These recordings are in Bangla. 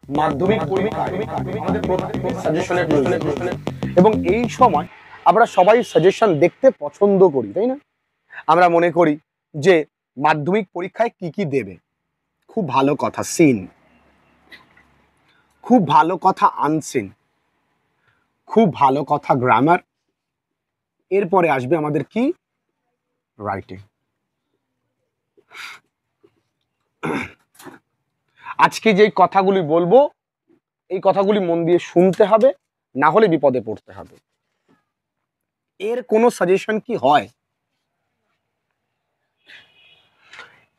মাধ্যমিক পরীক্ষায় আমাদের প্রত্যেকের সাজেশনের প্রয়োজন, এবং এই সময় আমরা সবাই সাজেশন দেখতে পছন্দ করি, তাই না? আমরা মনে করি যে মাধ্যমিক পরীক্ষায় কি কি দেবে। খুব ভালো কথা সিন, খুব ভালো কথা আনসিন, খুব ভালো কথা গ্রামার, এরপরে আসবে আমাদের কি রাইটিং। আজকে যে কথাগুলি বলবো এই কথাগুলি মন দিয়ে শুনতে হবে, না হলে বিপদে পড়তে হবে। এর কোনো সাজেশন কি হয়?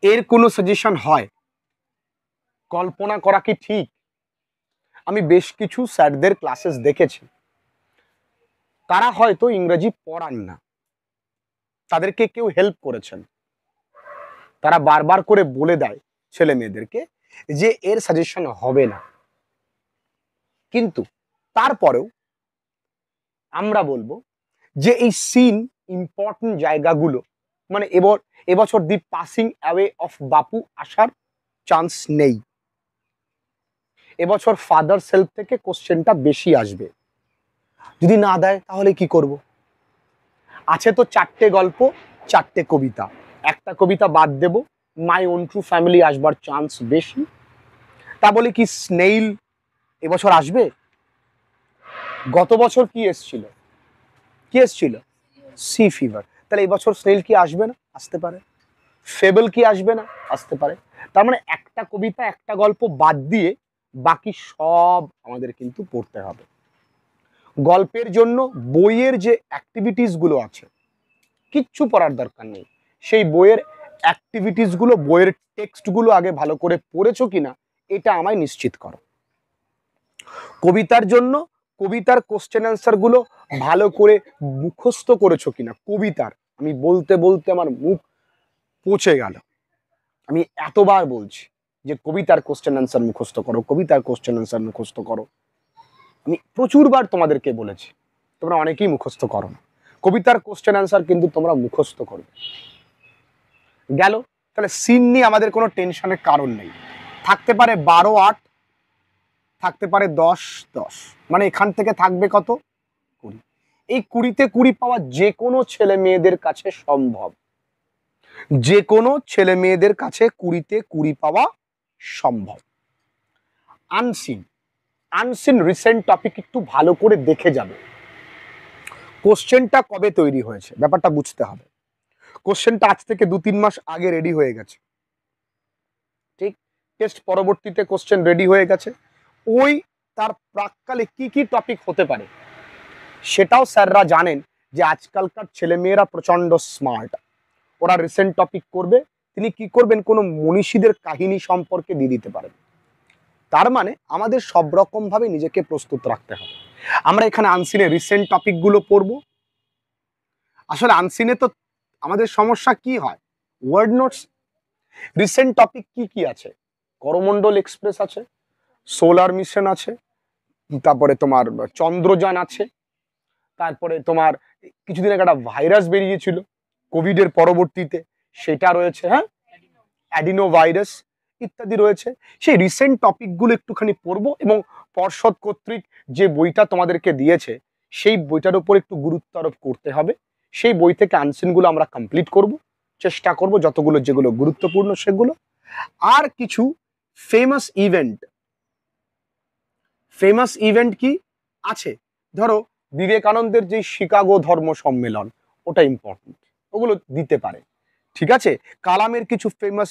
এর কোনো সাজেশন হয়? কল্পনা করা কি ঠিক? আমি বেশ কিছু স্যারদের ক্লাসেস দেখেছি, তারা হয়তো ইংরেজি পড়ান না, তাদেরকে কেউ হেল্প করেছেন, তারা বারবার করে বলে দেয় ছেলে মেয়েদেরকে যে এর সাজেশন হবে না। কিন্তু তারপরেও আমরা বলবো যে এই সিন ইম্পর্টেন্ট জায়গাগুলো, মানে এবছর দি পাসিং অ্যাওয়ে অফ বাপু আসার চান্স নেই। এবছর ফাদার সেলফ থেকে কোশ্চেনটা বেশি আসবে। যদি না দেয় তাহলে কি করব? আছে তো 4টে গল্প, 4টে কবিতা, একটা কবিতা বাদ দেব, মাই ওন ট্রু ফ্যামিলি আসবার চান্স বেশি। তা বলে কি স্নেইল এবছর আসবে? গত বছর কি এসছিল? কি এসছিল? Sea fever. তাহলে এবছর স্নেইল কি আসবে না? আসতে পারে। ফেবল কি আসবে না? আসতে পারে। তার মানে একটা কবিতা একটা গল্প বাদ দিয়ে বাকি সব আমাদের কিন্তু পড়তে হবে। গল্পের জন্য বইয়ের যে অ্যাক্টিভিটিস গুলো আছে কিচ্ছু পড়ার দরকার নেই, সেই বইয়ের অ্যাক্টিভিটিস গুলো, বইয়ের টেক্সট গুলো আগে ভালো করে পড়েছো কিনা এটা আমায় নিশ্চিত করো। কবিতার জন্য কবিতার কোশ্চেন অ্যান্সার গুলো ভালো করে মুখস্থ করেছো কিনা। কবিতার আমি বলতে বলতে আমার মুখ পচে গেল, আমি এতবার বলছি যে কবিতার কোশ্চেন অ্যান্সার মুখস্থ করো, কবিতার কোশ্চেন অ্যান্সার মুখস্থ করো। আমি প্রচুরবার তোমাদেরকে বলেছি, তোমরা অনেকেই মুখস্থ করো না। কবিতার কোশ্চেন অ্যান্সার কিন্তু তোমরা মুখস্থ করবে। গেল। তাহলে সিন নিয়ে আমাদের কোনো টেনশনের কারণ নেই। থাকতে পারে 12-8, থাকতে পারে 10-10, মানে এখান থেকে থাকবে কত? 20। এই 20তে 20 পাওয়া যে কোনো ছেলে মেয়েদের কাছে সম্ভব, যে কোনো ছেলে মেয়েদের কাছে 20তে 20 পাওয়া সম্ভব। আনসিন, আনসিন রিসেন্ট টপিক একটু ভালো করে দেখে যাবে। কোশ্চেনটা কবে তৈরি হয়েছে ব্যাপারটা বুঝতে হবে। কোশ্চেনটা আজ থেকে 2-3 মাস আগে রেডি হয়ে গেছে, ঠিক? টেস্ট পরবর্তীতে কোশ্চেন রেডি হয়ে গেছে। ওই তার প্রাককালে কি কি টপিক হতে পারে সেটাও স্যাররা জানেন যে আজকালকার ছেলে মেয়েরা প্রচন্ড স্মার্ট, ওরা রিসেন্ট টপিক করবে। তিনি কি করবেন? কোনো মনীষীদের কাহিনী সম্পর্কে দিয়ে দিতে পারেন। তার মানে আমাদের সব রকম ভাবে নিজেকে প্রস্তুত রাখতে হবে। আমরা এখানে আনসিনে রিসেন্ট টপিক গুলো পড়বো। আসলে আনসিনে তো আমাদের সমস্যা কি হয়? Word notes. রিসেন্ট টপিক কি কি আছে? করমণ্ডল এক্সপ্রেস আছে, সোলার মিশন আছে, তারপরে তোমার চন্দ্রযান আছে, তারপরে তোমার কিছুদিন আগে একটা ভাইরাস বেরিয়েছিল কোভিড এর পরবর্তীতে, সেটা রয়েছে, হ্যাঁ, অ্যাডিনো ভাইরাস ইত্যাদি রয়েছে। সেই রিসেন্ট টপিকগুলো একটুখানি পড়বো, এবং পর্ষদ কর্তৃক যে বইটা তোমাদেরকে দিয়েছে সেই বইটার উপর একটু গুরুত্ব আরোপ করতে হবে। সেই বই থেকে আনসিনগুলো আমরা কমপ্লিট করব, চেষ্টা করব যতগুলো যেগুলো গুরুত্বপূর্ণ সেগুলো। আর কিছু ফেমাস ইভেন্ট, ফেমাস ইভেন্ট কি আছে? ধরো বিবেকানন্দের যে শিকাগো ধর্ম সম্মেলন, ওটা ইম্পর্টেন্ট, ওগুলো দিতে পারে, ঠিক আছে? কালামের কিছু ফেমাস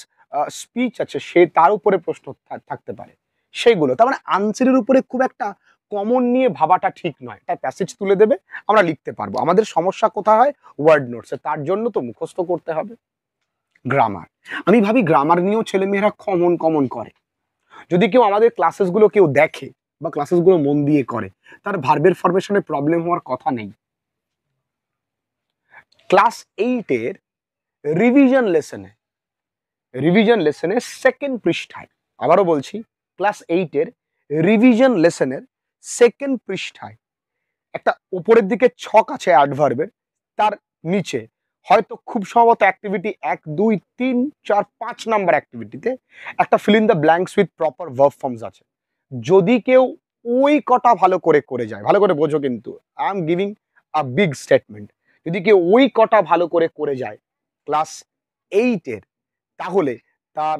স্পিচ আছে, সে তার উপরে প্রশ্ন থাকতে পারে, সেইগুলো। তার মানে আনসারের উপরে খুব একটা কমন নিয়ে ভাবাটা ঠিক নয়। একটা প্যাসেজ তুলে দেবে, আমরা লিখতে পারবো। আমাদের সমস্যা কোথায় হয়? ওয়ার্ড নোটসে। তার জন্য তো মুখস্থ করতে হবে। গ্রামার, আমি ভাবি গ্রামার নিয়েও ছেলেমেয়েরা কমন কমন করে। যদি কেউ আমাদের ক্লাসেসগুলো কেউ দেখে বা ক্লাসেসগুলো মন দিয়ে করে, তার ভার্বের ফরমেশনে প্রবলেম হওয়ার কথা নেই। ক্লাস 8-এর রিভিশন লেসনের সেকেন্ড পৃষ্ঠায়, আবারও বলছি, ক্লাস 8-এর রিভিশন লেসনের সেকেন্ড পৃষ্ঠায় একটা উপরের দিকে ছক আছে অ্যাডভার্বের, তার নিচে হয়তো খুব সম্ভবত অ্যাক্টিভিটি 1, 2, 3, 4, 5 নাম্বার অ্যাক্টিভিটিতে একটা fill in the blanks with proper verb forms আছে। যদি কেউ ওই কটা ভালো করে করে যায়, ভালো করে বোঝো কিন্তু, I am giving a big statement, যদি কেউ ওই কটা ভালো করে করে যায় ক্লাস 8-এর, তাহলে তার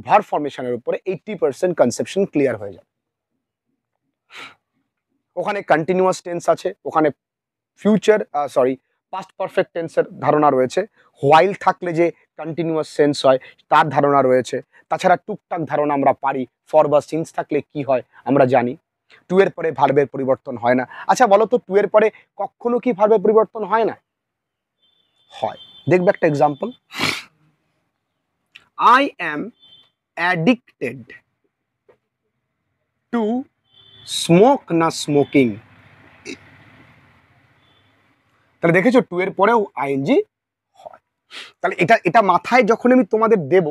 ভার্ব ফরমেশনের উপরে 80% কনসেপশন ক্লিয়ার হয়ে যায়। ওখানে কন্টিনিউয়াস টেন্স আছে, ওখানে ফিউচার পাস্ট পারফেক্ট টেন্সের ধারণা রয়েছে, হোয়াইল থাকলে যে কন্টিনিউয়াস সেন্স হয় তার ধারণা রয়েছে, তাছাড়া টুকটাক ধারণা আমরা পারি, ফর বা সিন্স থাকলে কি হয় আমরা জানি। টু এর পরে ভার্বের পরিবর্তন হয় না। আচ্ছা বলো তো, টু এর পরে কখনো কি ভার্বের পরিবর্তন হয় না? হয়। দেখবে একটা example, I am addicted to smoke না স্মোকিং। তাহলে দেখেছো টু এর পরেও আইএনজি হয়। তাহলে এটা এটা মাথায় যখন আমি তোমাদের দেব,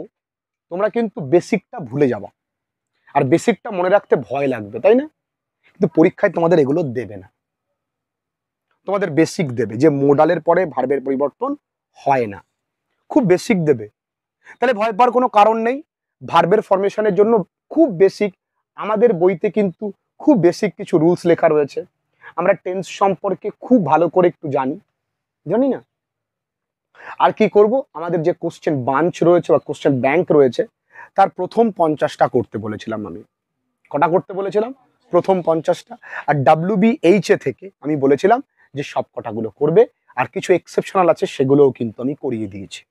তোমরা কিন্তু বেসিকটা ভুলে যাবা, আর বেসিকটা মনে রাখতে ভয় লাগবে, তাই না? কিন্তু পরীক্ষায় তোমাদের এগুলো দেবে না, তোমাদের বেসিক দেবে যে মোডালের পরে ভার্বের পরিবর্তন হয় না, খুব বেসিক দেবে। তাহলে ভয় পাওয়ার কোনো কারণ নেই। ভার্বের ফরমেশনের জন্য খুব বেসিক, আমাদের বইতে কিন্তু খুব বেসিক কিছু রুলস লেখা রয়েছে। আমরা টেন্স সম্পর্কে খুব ভালো করে একটু জানি না। আর কি করব, আমাদের যে কোশ্চেন বাঞ্চ রয়েছে বা কোশ্চেন ব্যাংক রয়েছে, তার প্রথম 50টা করতে বলেছিলাম আমি। কটা করতে বলেছিলাম? প্রথম 50টা। আর WBH থেকে আমি বলেছিলাম যে সব কটাগুলো করবে, আর কিছু এক্সেপশনাল আছে সেগুলোও কিন্তু আমি করিয়ে দিয়েছি।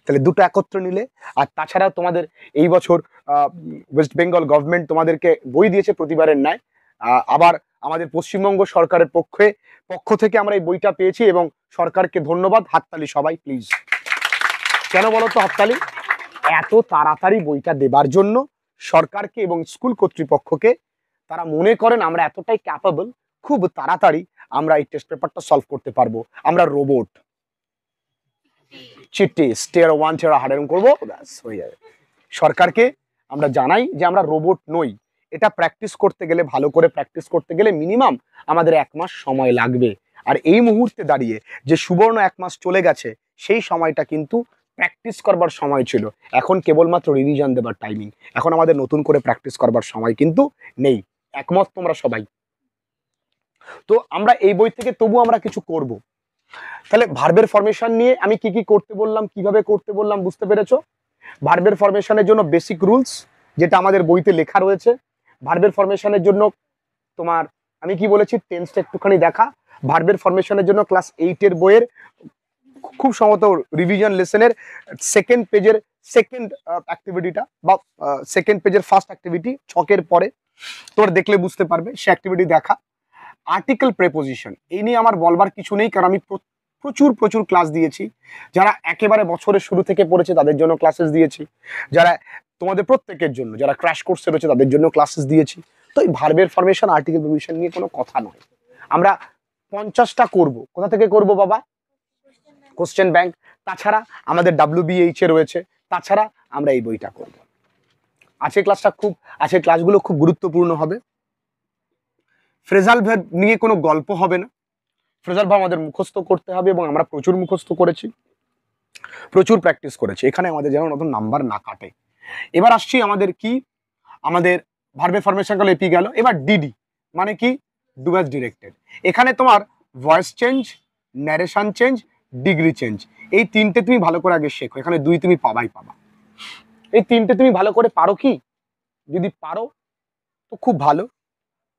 তাহলে দুটো একত্র নিলে, আর তাছাড়া তোমাদের এই বছর ওয়েস্ট বেঙ্গল গভর্নমেন্ট তোমাদেরকে বই দিয়েছে প্রতিবারের ন্যায়। আবার আমাদের পশ্চিমবঙ্গ সরকারের পক্ষ থেকে আমরা এই বইটা পেয়েছি, এবং সরকারকে ধন্যবাদ। হাততালি সবাই প্লিজ। কেন বলো তো হাততালি? এত তাড়াতাড়ি বইটা দেবার জন্য সরকারকে এবং স্কুল কর্তৃপক্ষকে, তারা মনে করেন আমরা এতটাই ক্যাপাবল, খুব তাড়াতাড়ি আমরা এই টেস্ট পেপারটা সলভ করতে পারবো। আমরা রোবট, চিঠি স্টেয়ার 1 টেরা হার্ডেন করবো, ব্যাস হয়ে যাবে। সরকারকে আমরা জানাই যে আমরা রোবট নই। এটা প্র্যাকটিস করতে গেলে, ভালো করে প্র্যাকটিস করতে গেলে মিনিমাম আমাদের 1 মাস সময় লাগবে। আর এই মুহূর্তে দাঁড়িয়ে যে সুবর্ণ 1 মাস চলে গেছে, সেই সময়টা কিন্তু প্র্যাকটিস করবার সময় ছিল। এখন কেবলমাত্র রিভিশন দেবার টাইমিং, এখন আমাদের নতুন করে প্র্যাকটিস করবার সময় কিন্তু নেই। একমত তোমরা সবাই? তো আমরা এই বই থেকে তবু আমরা কিছু করব। তাহলে ভার্বের ফরমেশন নিয়ে আমি কি কি করতে বললাম, কিভাবে করতে বললাম, বুঝতে পেরেছো? ভার্বের ফরমেশনের জন্য বেসিক রুলস যেটা আমাদের বইতে লেখা রয়েছে। ভার্বের ফরমেশনের জন্য তোমার আমি কি বলেছি, টেন্সটা একটুখানি দেখা। ভার্বের ফরমেশনের জন্য ক্লাস 8-এর বইয়ের খুব সম্ভবত রিভিশন লেসনের সেকেন্ড পেজের সেকেন্ড অ্যাক্টিভিটিটা, বা সেকেন্ড পেজের ফার্স্ট অ্যাক্টিভিটি, ছকের পরে তোমরা দেখলে বুঝতে পারবে, সে অ্যাক্টিভিটি দেখা। আর্টিকেল প্রেপোজিশন, এই নিয়ে আমার বলবার কিছু নেই, কারণ আমি প্রচুর ক্লাস দিয়েছি। যারা একেবারে বছরের শুরু থেকে পড়েছে তাদের জন্য ক্লাসেস দিয়েছি, যারা তোমাদের প্রত্যেকের জন্য, যারা ক্র্যাশ কোর্সে রয়েছে তাদের জন্য ক্লাসেস দিয়েছি। তো এই ভার্বের ফরমেশন, আর্টিকেল প্রেপোজিশন নিয়ে কোনো কথা নয়। আমরা 50টা করব। কোথা থেকে করব বাবা? Question bank. তাছাড়া আমাদের WBH রয়েছে, তাছাড়া আমরা এই বইটা করব। আজকের ক্লাসগুলো খুব গুরুত্বপূর্ণ হবে। ফ্রেজাল ভার্ব নিয়ে কোনো গল্প হবে না। ফ্রেজাল ভার্ব আমাদের মুখস্থ করতে হবে, এবং আমরা প্রচুর মুখস্থ করেছি, প্রচুর প্র্যাকটিস করেছি। এখানে আমাদের যেন নতুন নাম্বার না কাটে। এবার আসছি আমাদের ভার্বের ফরমেশন গেল, এপি গেল। এবার ডিডি মানে কি? Do as directed. এখানে তোমার voice change, narration change, degree change, এই তিনটে তুমি ভালো করে আগে শেখো। এখানে 2 তুমি পাবা। এই তিনটে তুমি ভালো করে পারো কি? যদি পারো তো খুব ভালো,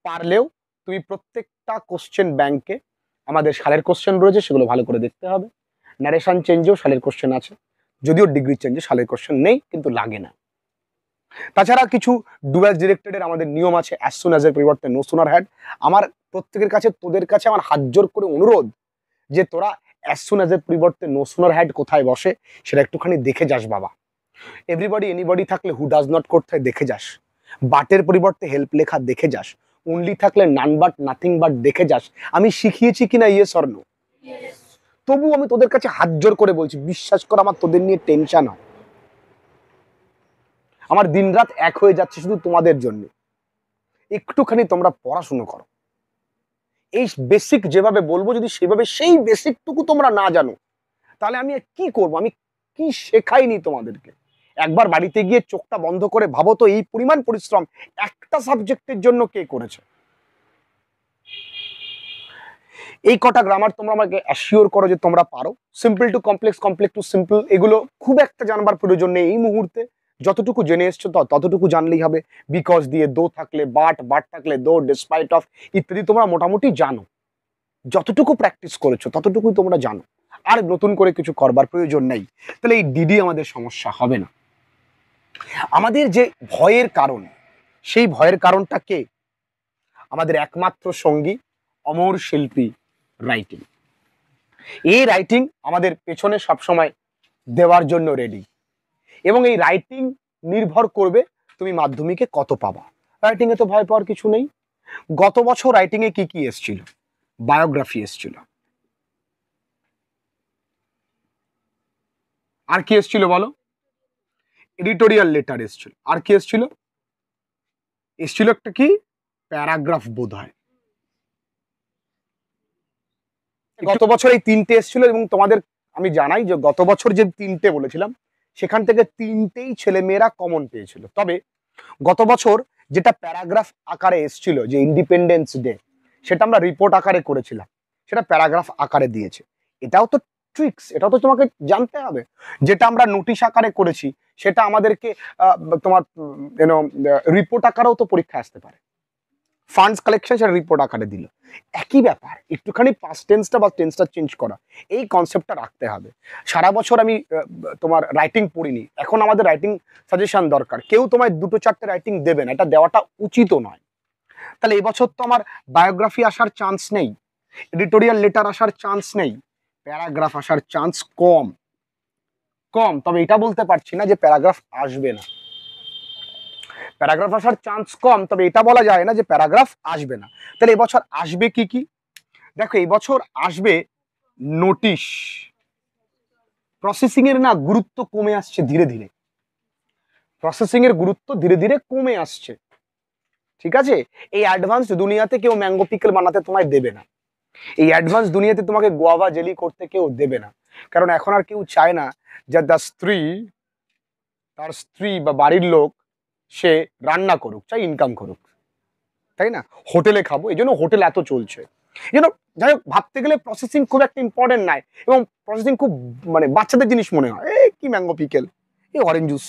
পারলেও তুমি প্রত্যেকটা কোশ্চেন ব্যাংকে আমাদের সালের কোশ্চেন রয়েছে, সেগুলো ভালো করে দেখতে হবে। ন্যারেশন চেঞ্জেও সালের কোশ্চেন আছে, যদিও ডিগ্রি চেঞ্জে সালের কোশ্চেন নেই, কিন্তু লাগে না। তাছাড়া কিছু ডু অ্যাজ ডিরেক্টেডের আমাদের নিয়ম আছে, অ্যাজ সুন অ্যাজ এর পরিবর্তে নো সুনার হ্যাড। আমার প্রত্যেকের কাছে, তোদের কাছে আমার হাত জোর করে অনুরোধ যে তোরা অ্যাজ সুন অ্যাজ এর পরিবর্তে নো সুনার হ্যাড কোথায় বসে সেটা একটুখানি দেখে যাস বাবা। এভরিবডি এনিবডি থাকলে হু ডাজ নট করতে দেখে যাস, বাটের পরিবর্তে হেল্প লেখা দেখে যাস, অনলি থাকলে নান বাট নাথিং বাট দেখে যাস। আমি শিখিয়েছি কিনা ইয়েস অর নো? তবু আমি তোদের কাছে হাত জোর করে বলছি, বিশ্বাস কর আমার তোদের নিয়ে টেনশন হয়। আমার দিনরাত এক হয়ে যাচ্ছে শুধু তোমাদের জন্য। একটুখানি তোমরা পড়াশুনো করো। এই বেসিক যেভাবে বলবো, যদি সেভাবে সেই বেসিকটুকু তোমরা না জানো, তাহলে আমি কি করব? আমি কি শেখাইনি তোমাদেরকে? একবার বাড়িতে গিয়ে চোখটা বন্ধ করে ভাবো তো এই পরিমাণ পরিশ্রম একটা সাবজেক্টের জন্য কে করেছে। এই কটা গ্রামার তোমরা আমাকে অ্যাসিওর করো যে তোমরা পারো। Simple to complex, complex to simple, এগুলো খুব একটা জানবার প্রয়োজন নেই এই মুহূর্তে। যতটুকু জেনে এসছো ততটুকু জানলেই হবে। বিকজ দিয়ে দো থাকলে বাট, বাট থাকলে দো, ডিসপাইট অফ ইত্যাদি তোমরা মোটামুটি জানো। যতটুকু প্র্যাকটিস করেছো ততটুকুই তোমরা জানো, আর নতুন করে কিছু করবার প্রয়োজন নেই। তাহলে এই ডিডি আমাদের সমস্যা হবে না। আমাদের যে ভয়ের কারণ, সেই ভয়ের কারণটা কে? আমাদের একমাত্র সঙ্গী, অমর শিল্পী রাইটিং। এই রাইটিং আমাদের পেছনে সবসময় দেওয়ার জন্য রেডি, এবং এই রাইটিং নির্ভর করবে তুমি মাধ্যমিকে কত পাবা। রাইটিং এ তো ভয় পাওয়ার কিছু নেই। গত বছর রাইটিং এ কি কি এসছিল? বায়োগ্রাফি এসছিল, আর কি এসছিল বলো? এডিটোরিয়াল লেটার এসছিল, আর কি এসছিল? এসছিল একটা কি প্যারাগ্রাফ বোধ হয়। গত বছর এই তিনটে এসছিল, এবং তোমাদের আমি জানাই যে গত বছর যে তিনটে বলেছিলাম সেখান থেকে তিনটেই ছেলেমেয়েরা কমন পেয়েছিল। তবে গত বছর যেটা প্যারাগ্রাফ আকারে এসছিল, যে ইন্ডিপেন্ডেন্স ডে, সেটা আমরা রিপোর্ট আকারে করেছিলাম, সেটা প্যারাগ্রাফ আকারে দিয়েছে। এটাও তো ট্রিক্স, এটাও তো তোমাকে জানতে হবে। যেটা আমরা নোটিশ আকারে করেছি সেটা আমাদেরকে তোমার রিপোর্ট আকারেও তো পরীক্ষা আসতে পারে। ফান্ডস কালেকশন সেটা রিপোর্ট আকারে দিল, একই ব্যাপার, একটুখানি পাস্ট টেন্সটা বা টেন্সটা চেঞ্জ করা, এই কনসেপ্টটা রাখতে হবে। সারা বছর আমি তোমার রাইটিং পড়িনি, এখন আমাদের রাইটিং সাজেশন দরকার। কেউ তোমায় দুটো চারটে রাইটিং দেবে না, এটা দেওয়াটা উচিতও নয়। তাহলে এবছর তো আমার বায়োগ্রাফি আসার চান্স নেই, এডিটোরিয়াল লেটার আসার চান্স নেই, প্যারাগ্রাফ আসার চান্স কম কম। তবে এটা বলতে পারছি না যে প্যারাগ্রাফ আসবে না, প্যারাগ্রাফ আসার চান্স কম, তবে এটা বলা যায় না যে প্যারাগ্রাফ আসবে না। তাহলে এবছর আসবে কি কি? দেখো এবছর আসবে নোটিশ। প্রসেসিং এর না গুরুত্ব কমে আসছে ধীরে ধীরে, প্রসেসিং এর গুরুত্ব ধীরে ধীরে কমে আসছে, ঠিক আছে? এই অ্যাডভান্স দুনিয়াতে কেউ ম্যাঙ্গো পিকল বানাতে তোমায় দেবে না, এই অ্যাডভান্স দুনিয়াতে তোমাকে গোয়াভা জেলি করতে কেউ দেবে না। কারণ এখন আর কেউ চায় না যে তার স্ত্রী বা বাড়ির লোক সে রান্না করুক, চাই ইনকাম করুক, তাই না? হোটেলে খাবো, এই জন্য হোটেল এত চলছে। যাই হোক, ভাবতে গেলে প্রসেসিং খুব একটা ইম্পর্টেন্ট নাই, এবং প্রসেসিং খুব মানে বাচ্চাদের জিনিস মনে হয়। এই কি ম্যাঙ্গো পিকেল, এই অরেঞ্জ জুস,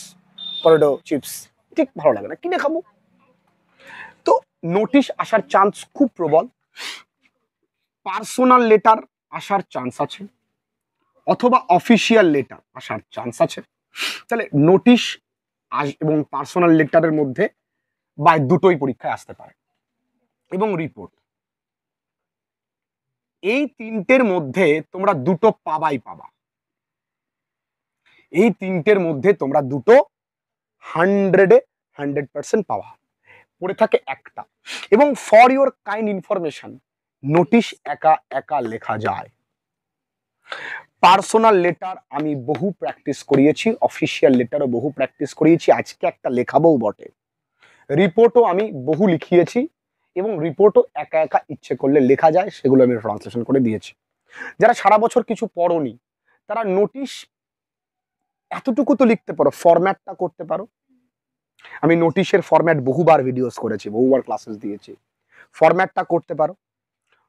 পটেটো চিপস, ঠিক ভালো লাগে না, কিনে খাবো। তো নোটিশ আসার চান্স খুব প্রবল, পার্সোনাল লেটার আসার চান্স আছে, অথবা অফিসিয়াল লেটার আসার চান্স আছে। তাহলে নোটিশ এবং পার্সোনাল লেটারের মধ্যে বা দুটোই পরীক্ষায় আসতে পারে, এবং রিপোর্ট, এই তিনটের মধ্যে তোমরা দুটো পাবাই পাবা, এই তিনটের মধ্যে তোমরা দুটো 100% পাওয়া। পড়ে থাকে একটা। এবং for your kind information, notice একা একা লেখা যায়, পার্সোনাল লেটার আমি বহু প্র্যাকটিস করিয়েছি, অফিসিয়াল লেটারও বহু প্র্যাকটিস করিয়েছি, আজকে একটা লেখাবও বটে। রিপোর্টও আমি বহু লিখিয়েছি, এবং রিপোর্টও একা একা ইচ্ছে করলে লেখা যায়, সেগুলো আমি ট্রান্সলেশন করে দিয়েছি। যারা সারা বছর কিছু পড়োনি তারা নোটিশ এতটুকু তো লিখতে পারো, ফরম্যাটটা করতে পারো। আমি নোটিশের ফরম্যাট বহুবার ভিডিওস করেছি, বহুবার ক্লাসেস দিয়েছি, ফরম্যাটটা করতে পারো।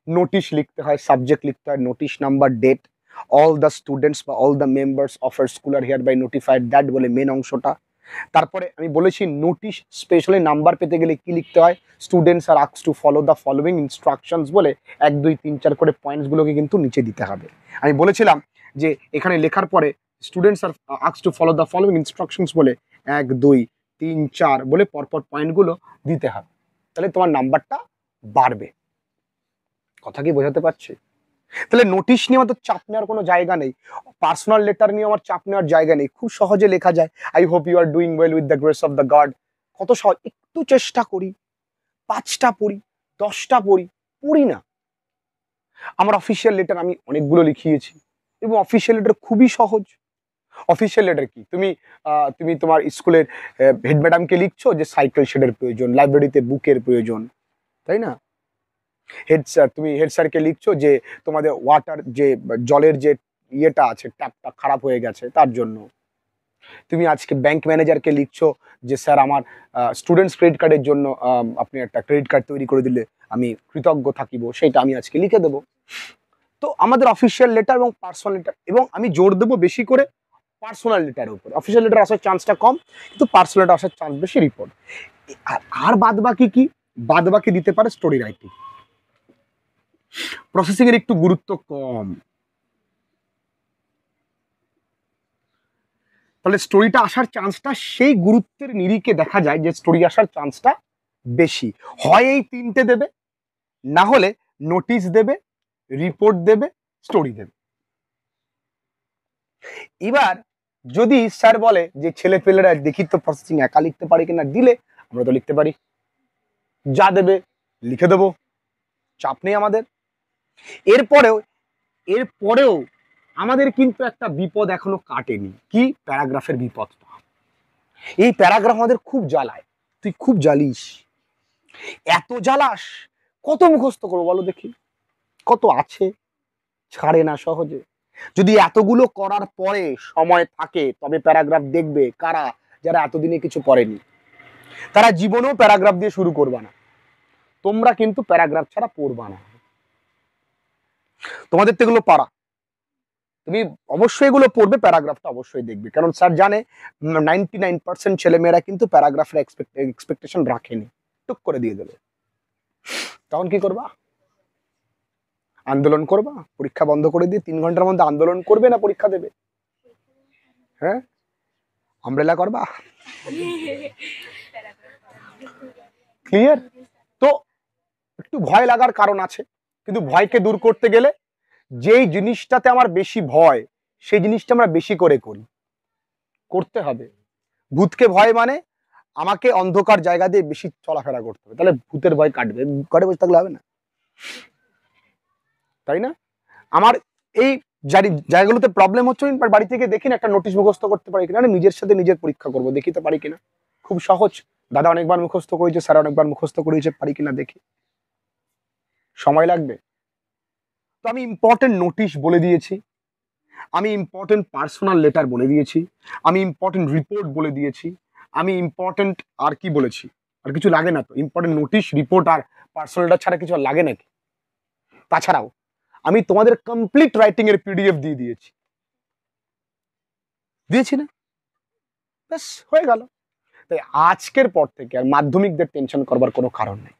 নোটিশ লিখতে হয়, সাবজেক্ট লিখতে হয়, notice number, date, all the students বা all the members of our school are hereby notified that বলে মেন অংশটা। তারপরে আমি বলেছি নোটিশ স্পেশালি নাম্বার পেতে গেলে কি লিখতে হয়, students are asked to follow the following instructions বলে 1 2 3 4 করে পয়েন্টসগুলোকে কিন্তু নিচে দিতে হবে। আমি বলেছিলাম যে এখানে লেখার পরে students are asked to follow the following instructions বলে 1 2 3 4 বলে পরপর পয়েন্টগুলো দিতে হবে, তাহলে তোমার নাম্বারটা বাড়বে। কথা কি বোঝাতে পারছি? তাহলে নোটিশ নিয়ে আমার তো চাপ নেওয়ার কোনো জায়গা নেই, পার্সোনাল লেটার নিয়ে আমার চাপ নেওয়ার জায়গা নেই, খুব সহজে লেখা যায়। I hope you are doing well with the grace of the God. কত সহজ, একটু চেষ্টা করি, 5টা পড়ি, 10টা পড়ি, পড়ি না। আমার অফিসিয়াল লেটার আমি অনেকগুলো লিখিয়েছি, এবং অফিসিয়াল লেটার খুবই সহজ। অফিসিয়াল লেটার কি, তুমি তোমার স্কুলের হেড ম্যাডামকে লিখছো যে সাইকেল শেডের প্রয়োজন, লাইব্রেরিতে বুকের প্রয়োজন, তাই না? তুমি হেড স্যারকে লিখছো যে তোমাদের ওয়াটার যে জলের যে ইয়েটা আছে ট্যাপটা খারাপ হয়ে গেছে তার জন্য। তুমি আজকে ব্যাংক ম্যানেজারকে লিখছো যে স্যার আমার স্টুডেন্টস ক্রেডিট কার্ডের জন্য আপনি একটা ক্রেডিট কার্ড তৈরি করে দিলে আমি কৃতজ্ঞ থাকিব, সেটা আমি আজকে লিখে দেবো। তো আমাদের অফিসিয়াল লেটার এবং পার্সোনাল লেটার, এবং আমি জোর দেবো বেশি করে পার্সোনাল লেটারের উপরে। অফিসিয়াল লেটার আসার চান্সটা কম, কিন্তু পার্সোনাল লেটার আসার চান্স বেশি রিপোর্ট। আর বাদ বাকি কি? বাদ বাকি দিতে পারে স্টোরি রাইটিং। প্রসেসিং এর একটু গুরুত্ব কম, তাহলে স্টোরিটা আসার চান্সটা সেই গুরুত্বের নিরিখে দেখা যায় যে স্টোরি আসার চান্সটা বেশি। হয় এই তিনটে দেবে, না হলে নোটিশ দেবে, রিপোর্ট দেবে, স্টোরি দেবে। এবার যদি স্যার বলে যে ছেলে পেলেরা দেখি তো প্রসেসিং একা লিখতে পারি কিনা, দিলে আমরা তো লিখতে পারি, যা দেবে লিখে দেবো, চাপ নেই আমাদের। এরপরেও এরপরেও আমাদের কিন্তু একটা বিপদ এখনো কাটেনি। কি? প্যারাগ্রাফের বিপদটা। এই প্যারাগ্রাফ আমাদের খুব জ্বালায়। তুই খুব জ্বালিস, এত জ্বালাস, কত মুখস্থ করবো বলো দেখি? কত আছে, ছাড়ে না সহজে। যদি এতগুলো করার পরে সময় থাকে তবে প্যারাগ্রাফ দেখবে কারা? যারা এতদিনে কিছু পড়েনি, তারা জীবনেও প্যারাগ্রাফ দিয়ে শুরু করবা না। তোমরা কিন্তু প্যারাগ্রাফ ছাড়া পড়বা না, তোমাদের তো এগুলো পারা। তুমি অবশ্যই এগুলো পড়বে, প্যারাগ্রাফটা অবশ্যই দেখবে, কারণ স্যার জানে 99% ছেলেমেয়েরা কিন্তু প্যারাগ্রাফের এক্সপেকটেশন রাখেনি, টুক করে দিয়ে দেবে। তখন কি করবা? আন্দোলন করবা? পরীক্ষা বন্ধ করে দিয়ে 3 ঘন্টার মধ্যে আন্দোলন করবে, না পরীক্ষা দেবে? হ্যাঁ, আমব্রেলা করবা? ক্লিয়ার? তো একটু ভয় লাগার কারণ আছে, কিন্তু ভয়কে দূর করতে গেলে যেই জিনিসটাতে আমার বেশি ভয় সেই জিনিসটা আমরা বেশি করে করি, করতে হবে। ভূতকে ভয় মানে আমাকে অন্ধকার জায়গা দিয়ে বেশি চলাফেরা করতে হবে, তাহলে ভূতের ভয় কাটবে। ঘরে বসে থাকলে হবে না, তাই না? আমার এই জায়গাগুলোতে প্রবলেম হচ্ছে, বাড়ি থেকে দেখি না একটা নোটিশ মুখস্থ করতে পারি কিনা, নিজের সাথে নিজের পরীক্ষা করবো, দেখি তো পারি কিনা। খুব সহজ, দাদা অনেকবার মুখস্থ করেছে, স্যার অনেকবার মুখস্থ করেছে, পারি কিনা দেখি। সময় লাগবে। তো আমি ইম্পর্টেন্ট নোটিশ বলে দিয়েছি, আমি ইম্পর্টেন্ট পার্সোনাল লেটার বলে দিয়েছি, আমি ইম্পর্টেন্ট রিপোর্ট বলে দিয়েছি, আমি ইম্পর্টেন্ট আর কি বলেছি? আর কিছু লাগে না তো? ইম্পর্টেন্ট নোটিশ, রিপোর্ট আর পার্সোনাল লেটার ছাড়া কিছু আর লাগে নাকি? তাছাড়াও আমি তোমাদের কমপ্লিট রাইটিং এর পিডিএফ দিয়ে দিয়েছি, দিয়েছি না? ব্যাস হয়ে গেল। তাই আজকের পর থেকে আর মাধ্যমিকদের টেনশন করবার কোনো কারণ নেই।